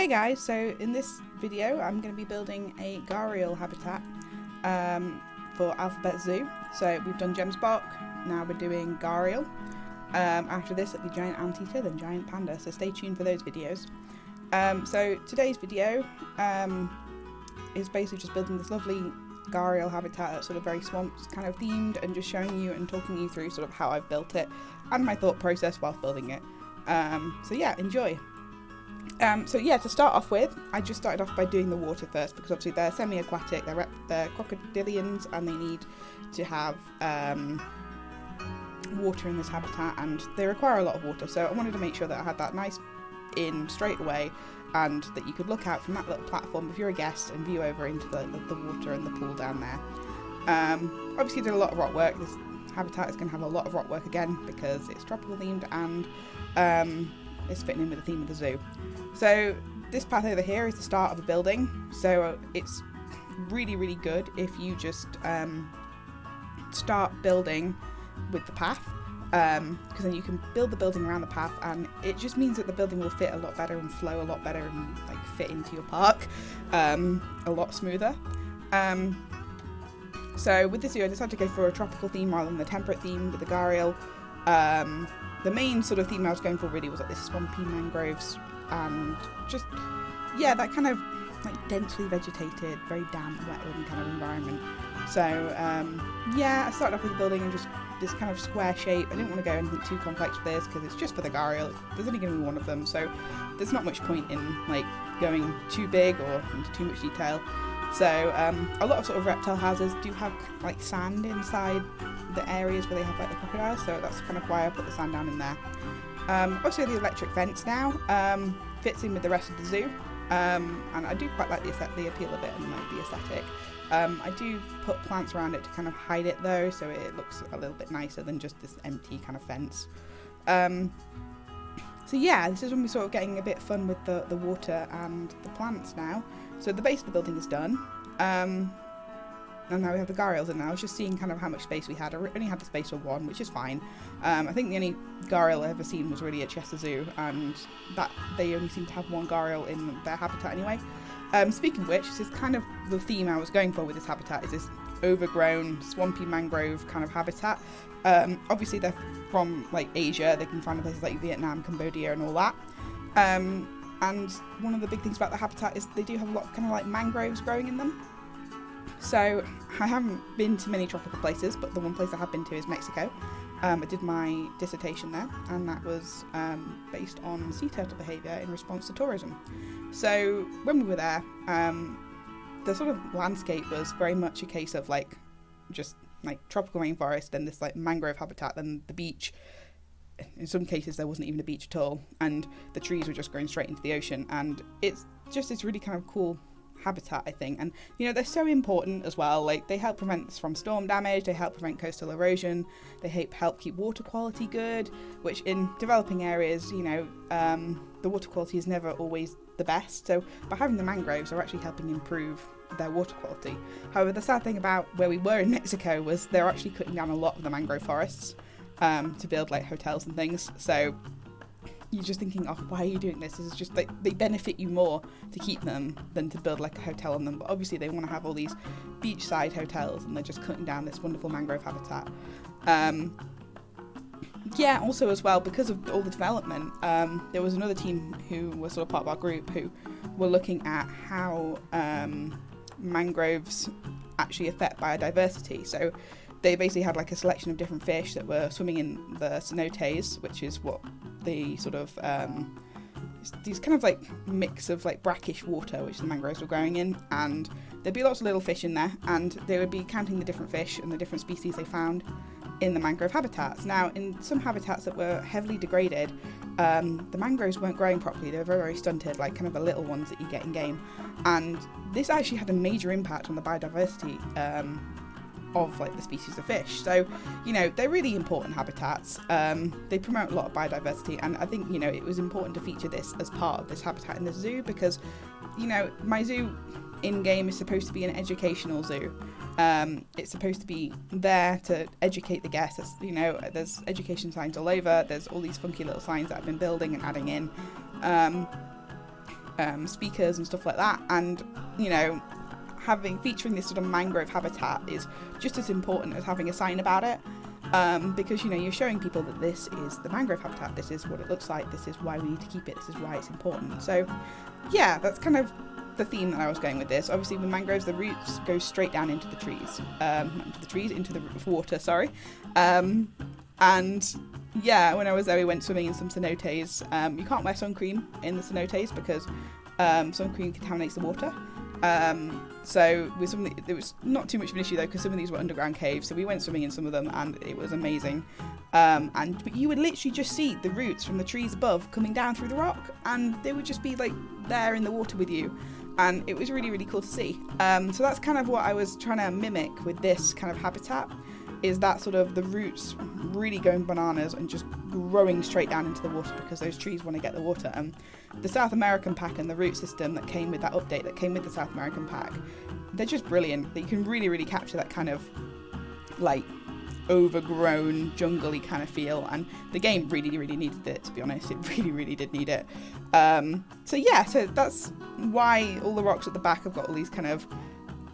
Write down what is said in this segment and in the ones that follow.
Hey guys, so in this video I'm going to be building a Gharial habitat for Alphabet Zoo. So we've done Gem's Bark, now we're doing Gharial. After this it'll be Giant Anteater, then Giant Panda, so stay tuned for those videos. So today's video is basically just building this lovely Gharial habitat that's sort of very swamps kind of themed, and just showing you and talking you through sort of how I've built it and my thought process whilst building it. So yeah, enjoy. So yeah, to start off with, I just started off by doing the water first, because obviously they're semi-aquatic, they're crocodilians, and they need to have water in this habitat, and they require a lot of water, so I wanted to make sure that I had that nice in straight away, and that you could look out from that little platform if you're a guest and view over into the water and the pool down there. Obviously did a lot of rock work. This habitat is going to have a lot of rock work again because it's tropical themed, and it's fitting in with the theme of the zoo. So this path over here is the start of a building, so it's really good if you just start building with the path, because then you can build the building around the path, and it just means that the building will fit a lot better and flow a lot better and like fit into your park a lot smoother. So with this year I decided to go for a tropical theme rather than the temperate theme with the Gharial. The main sort of theme I was going for really was like this swampy mangroves, and just, yeah, that kind of like densely vegetated, very damp, wetland kind of environment. So yeah, I started off with the building in just this kind of square shape. I didn't want to go anything too complex with this because it's just for the Gharial. There's only going to be one of them, so there's not much point in like going too big or into too much detail. So a lot of sort of reptile houses do have like sand inside the areas where they have like the crocodiles, so that's kind of why I put the sand down in there. Also the electric fence now fits in with the rest of the zoo, and I do quite like the appeal of it and like the aesthetic. I do put plants around it to kind of hide it though, so it looks a little bit nicer than just this empty kind of fence. So yeah, this is when we're sort of getting a bit fun with the water and the plants now. So the base of the building is done, and now we have the Gharials in. I was just seeing kind of how much space we had. I only had the space for one, which is fine. I think the only Gharial I've ever seen was really at Chester Zoo, and that they only seem to have one Gharial in their habitat anyway. Speaking of which, this is kind of the theme I was going for with this habitat, is this overgrown, swampy mangrove kind of habitat. Obviously they're from like Asia, they can find in places like Vietnam, Cambodia and all that. And one of the big things about the habitat is they do have a lot of kind of like mangroves growing in them. So I haven't been to many tropical places, but the one place I have been to is Mexico. I did my dissertation there, and that was based on sea turtle behaviour in response to tourism. So when we were there, the sort of landscape was very much a case of like just like tropical rainforest, then this like mangrove habitat, then the beach. In some cases there wasn't even a beach at all, and the trees were just growing straight into the ocean, and it's just this really kind of cool habitat, I think. And you know, they're so important as well. Like they help prevent us from storm damage, they help prevent coastal erosion, they help keep water quality good, which in developing areas, you know, the water quality is never always the best. So by having the mangroves, they're actually helping improve their water quality. However, the sad thing about where we were in Mexico was they're actually cutting down a lot of the mangrove forests to build like hotels and things. So you're just thinking, oh, why are you doing this? This is just like, they benefit you more to keep them than to build like a hotel on them. But obviously they want to have all these beachside hotels, and they're just cutting down this wonderful mangrove habitat. Yeah, also as well, because of all the development, there was another team who was sort of part of our group who were looking at how mangroves actually affect biodiversity. So they basically had like a selection of different fish that were swimming in the cenotes, which is what the sort of these kind of like mix of like brackish water which the mangroves were growing in, and there'd be lots of little fish in there, and they would be counting the different fish and the different species they found in the mangrove habitats. Now in some habitats that were heavily degraded, the mangroves weren't growing properly. They were very stunted, like kind of the little ones that you get in game, and this actually had a major impact on the biodiversity of like the species of fish. So you know, they're really important habitats. They promote a lot of biodiversity, and I think, you know, it was important to feature this as part of this habitat in the zoo, because, you know, my zoo in game is supposed to be an educational zoo. It's supposed to be there to educate the guests. You know, there's education signs all over, there's all these funky little signs that I've been building and adding in. speakers and stuff like that. And, you know, featuring this sort of mangrove habitat is just as important as having a sign about it. Because, you know, you're showing people that this is the mangrove habitat, this is what it looks like, this is why we need to keep it, this is why it's important. So, yeah, that's kind of the theme that I was going with this. Obviously, with mangroves, the roots go straight down into the trees. Into the water, sorry. And, yeah, when I was there, we went swimming in some cenotes. You can't wear sun cream in the cenotes because sun cream contaminates the water. So with some of it was not too much of an issue though, because some of these were underground caves, so we went swimming in some of them and it was amazing. But you would literally just see the roots from the trees above coming down through the rock, and they would just be like there in the water with you, and it was really, really cool to see. So that's kind of what I was trying to mimic with this kind of habitat, is that sort of the roots really going bananas and just growing straight down into the water because those trees want to get the water. And the South American pack and the root system that came with that update that came with the South American pack, they're just brilliant. You can really, really capture that kind of like overgrown jungly kind of feel, and the game really, really needed it, to be honest. It really, really did need it. So yeah, so that's why all the rocks at the back have got all these kind of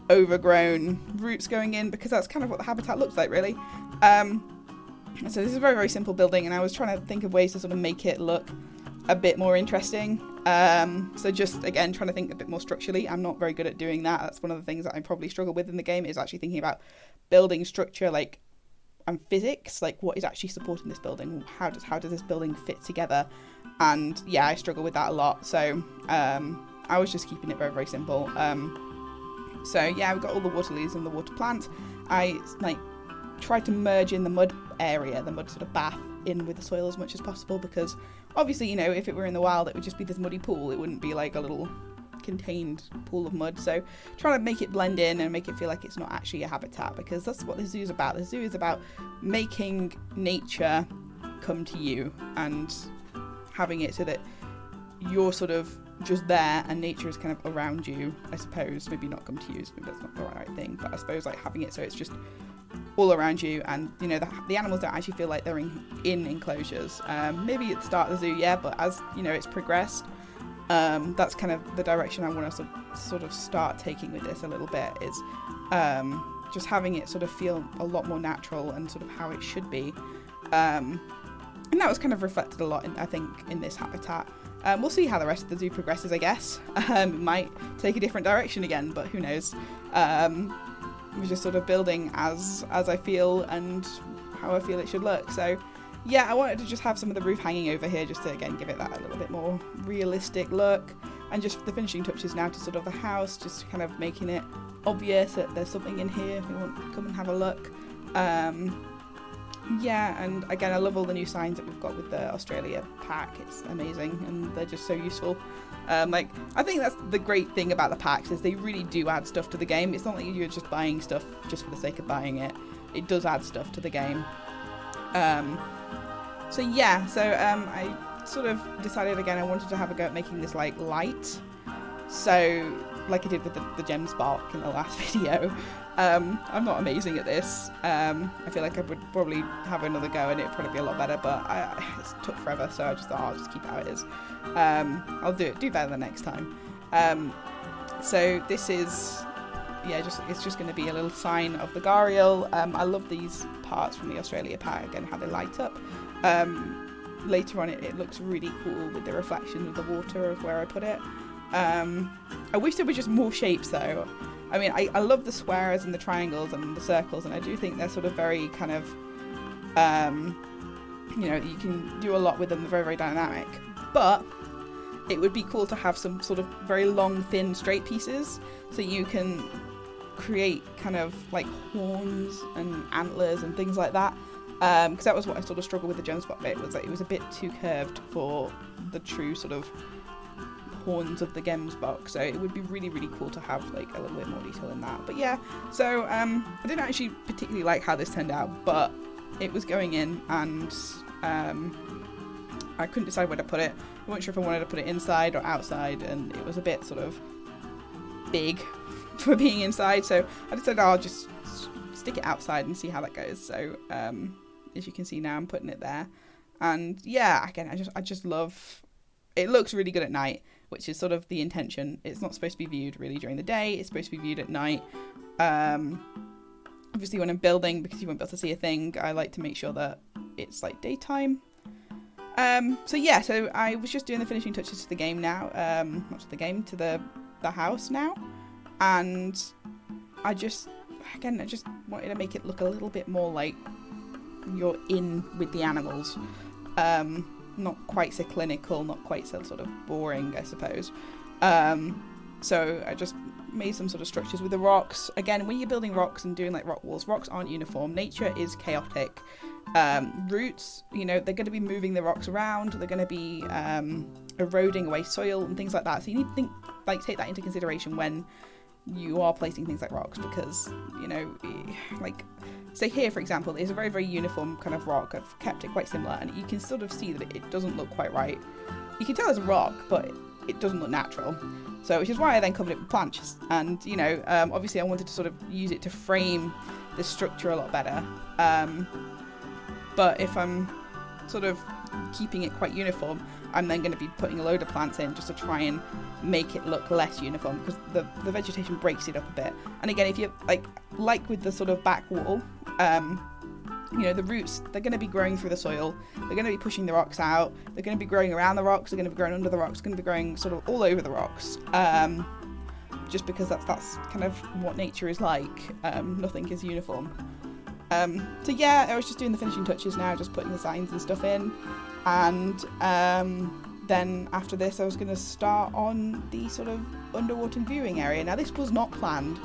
overgrown roots going in, because that's kind of what the habitat looks like, really. So this is a very, very simple building, and I was trying to think of ways to sort of make it look a bit more interesting. So just, again, trying to think a bit more structurally. I'm not very good at doing that. That's one of the things that I probably struggle with in the game, is actually thinking about building structure, like, and physics, like what is actually supporting this building, how does this building fit together. And yeah, I struggle with that a lot. So I was just keeping it very, very simple. So yeah, we've got all the water lilies and the water plant. I tried to merge in the mud area, the mud sort of bath, in with the soil as much as possible, because obviously, you know, if it were in the wild, it would just be this muddy pool. It wouldn't be like a little contained pool of mud. So trying to make it blend in and make it feel like it's not actually a habitat, because that's what the zoo is about. The zoo is about making nature come to you and having it so that you're sort of just there and nature is kind of around you, I suppose. Maybe not come to you, maybe that's not the right thing, but I suppose like having it so it's just all around you, and you know, the animals don't actually feel like they're in enclosures. Maybe at the start of the zoo, yeah, but as you know, it's progressed. That's kind of the direction I want to sort of start taking with this a little bit, is just having it sort of feel a lot more natural and sort of how it should be. And that was kind of reflected a lot, I think, in this habitat. We'll see how the rest of the zoo progresses, I guess. It might take a different direction again, but who knows. We're just sort of building as I feel and how I feel it should look. So yeah, I wanted to just have some of the roof hanging over here, just to again give it that a little bit more realistic look, and just the finishing touches now to sort of the house, just kind of making it obvious that there's something in here if you want to come and have a look. Yeah, and again, I love all the new signs that we've got with the Australia pack. It's amazing, and they're just so useful. I think that's the great thing about the packs, is they really do add stuff to the game. It's not like you're just buying stuff just for the sake of buying it. It does add stuff to the game. So yeah, I sort of decided again I wanted to have a go at making this like light. So like I did with the gem spark in the last video. I'm not amazing at this. I feel like I would probably have another go and it'd probably be a lot better, but it took forever, so I just thought I'll just keep it how it is. I'll do better the next time. So this is, yeah, it's just going to be a little sign of the Gharial. I love these parts from the Australia pack, again, how they light up. Later on it looks really cool with the reflection of the water of where I put it. I wish there were just more shapes though. I mean, I love the squares and the triangles and the circles, and I do think they're sort of very kind of, you know, you can do a lot with them, they're very, very dynamic. But it would be cool to have some sort of very long, thin, straight pieces, so you can create kind of like horns and antlers and things like that. Because that was what I sort of struggled with the gem spot bit, was that it was a bit too curved for the true sort of horns of the gems box, so it would be really, really cool to have like a little bit more detail in that. But yeah, so I didn't actually particularly like how this turned out, but it was going in, and I couldn't decide where to put it. I wasn't sure if I wanted to put it inside or outside, and it was a bit sort of big for being inside, so I decided I'll just stick it outside and see how that goes. So as you can see now, I'm putting it there, and yeah, again, I just love, it looks really good at night. which is sort of the intention. It's not supposed to be viewed really during the day. It's supposed to be viewed at night. Obviously when I'm building, because you won't be able to see a thing, I like to make sure that it's like daytime. So I was just doing the finishing touches to the game now. Not to the game, to the house now. And I just wanted to make it look a little bit more like you're in with the animals. Not quite so clinical, not quite so sort of boring, I suppose. So I just made some sort of structures with the rocks. Again, when you're building rocks and doing like rock walls, rocks aren't uniform. Nature is chaotic. Roots, they're going to be moving the rocks around. They're going to be eroding away soil and things like that. So you need to take that into consideration when you are placing things like rocks, because so here, for example, is a very, very uniform kind of rock. I've kept it quite similar, and you can sort of see that it doesn't look quite right. You can tell it's a rock, but it doesn't look natural. So, which is why I then covered it with plants. And, obviously I wanted to sort of use it to frame the structure a lot better. But if I'm sort of keeping it quite uniform, I'm then going to be putting a load of plants in just to try and make it look less uniform, because the vegetation breaks it up a bit. And again, if you like with the sort of back wall, the roots, they're going to be growing through the soil. They're going to be pushing the rocks out. They're going to be growing around the rocks. They're going to be growing under the rocks. They're going to be growing sort of all over the rocks. Just because that's kind of what nature is like. Nothing is uniform. I was just doing the finishing touches now, just putting the signs and stuff in. And then after this, I was going to start on the sort of underwater viewing area. Now, this was not planned.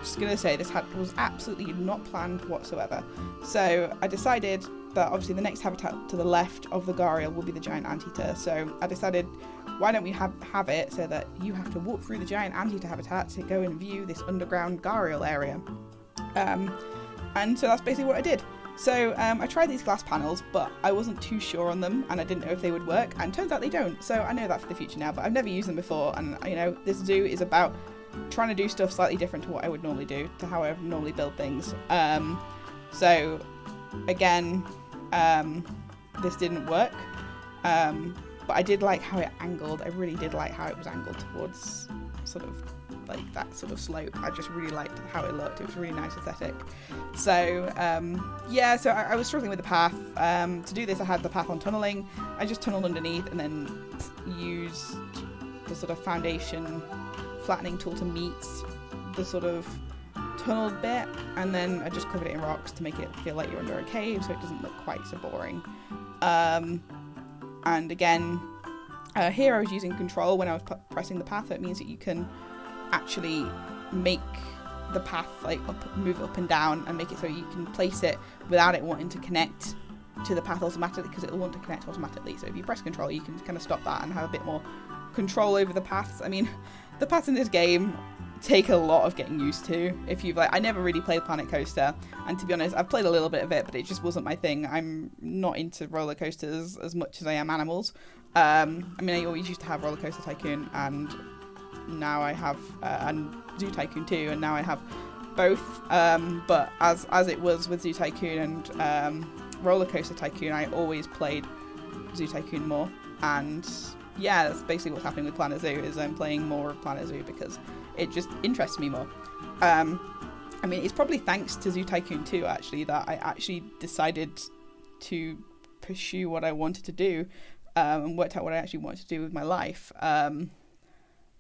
Just going to say this was absolutely not planned whatsoever. So I decided that obviously the next habitat to the left of the Gharial will be the giant anteater. So I decided, why don't we have it so that you have to walk through the giant anteater habitat to go and view this underground Gharial area. And so that's basically what I did. So I tried these glass panels, but I wasn't too sure on them, and I didn't know if they would work, and turns out they don't. So I know that for the future now, but I've never used them before, and this zoo is about trying to do stuff slightly different to what I would normally do, to how I would normally build things. So again, this didn't work, but I did like how it angled. I really did like how it was angled towards sort of like that sort of slope. I just really liked how it looked. It was a really nice aesthetic. So so I was struggling with the path. To do this, I had the path on tunneling. I just tunneled underneath and then used the sort of foundation flattening tool to meet the sort of tunneled bit, and then I just covered it in rocks to make it feel like you're under a cave, so it doesn't look quite so boring. And again, here I was using control when I was pressing the path. That means that you can actually make the path move up and down and make it so you can place it without it wanting to connect to the path automatically, because it'll want to connect automatically. So if you press control, you can kind of stop that and have a bit more control over the paths. I mean, the paths in this game take a lot of getting used to. I never really played Planet Coaster, and to be honest, I've played a little bit of it, but it just wasn't my thing. I'm not into roller coasters as much as I am animals. I always used to have Roller Coaster Tycoon, and now I have and Zoo Tycoon 2, and now I have both. But as it was with Zoo Tycoon and Roller Coaster Tycoon, I always played Zoo Tycoon more, and that's basically what's happening with Planet Zoo, is I'm playing more of Planet Zoo because it just interests me more. It's probably thanks to Zoo Tycoon 2 actually that I actually decided to pursue what I wanted to do, and worked out what I actually wanted to do with my life.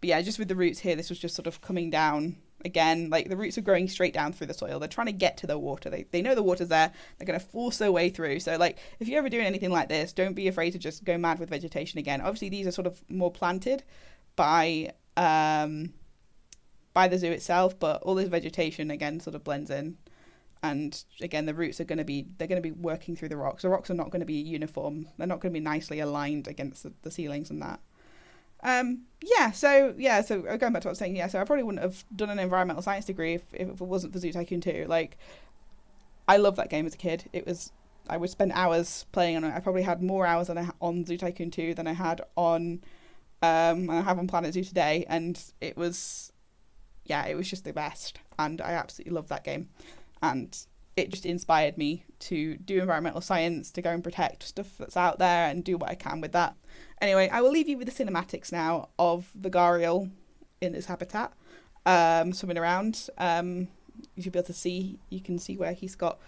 Just with the roots here, this was just sort of coming down again. Like, the roots are growing straight down through the soil. They're trying to get to the water. They know the water's there. They're going to force their way through. So, if you're ever doing anything like this, don't be afraid to just go mad with vegetation again. Obviously, these are sort of more planted by the zoo itself, but all this vegetation, again, sort of blends in. And, again, the roots they're going to be working through the rocks. The rocks are not going to be uniform. They're not going to be nicely aligned against the ceilings and that. So going back to what I was saying, so I probably wouldn't have done an environmental science degree if it wasn't for Zoo Tycoon 2. I loved that game as a kid. I would spend hours playing on it. I probably had more hours on Zoo Tycoon 2 than I had on I have on Planet Zoo today, and it was just the best, and I absolutely loved that game. And it just inspired me to do environmental science, to go and protect stuff that's out there and do what I can with that. Anyway, I will leave you with the cinematics now of the Gharial in this habitat, swimming around. You should be able to see, you can see where he's got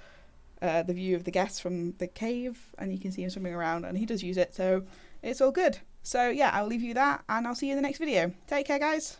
the view of the guests from the cave, and you can see him swimming around, and he does use it, so it's all good. So yeah, I'll leave you that, and I'll see you in the next video. Take care, guys.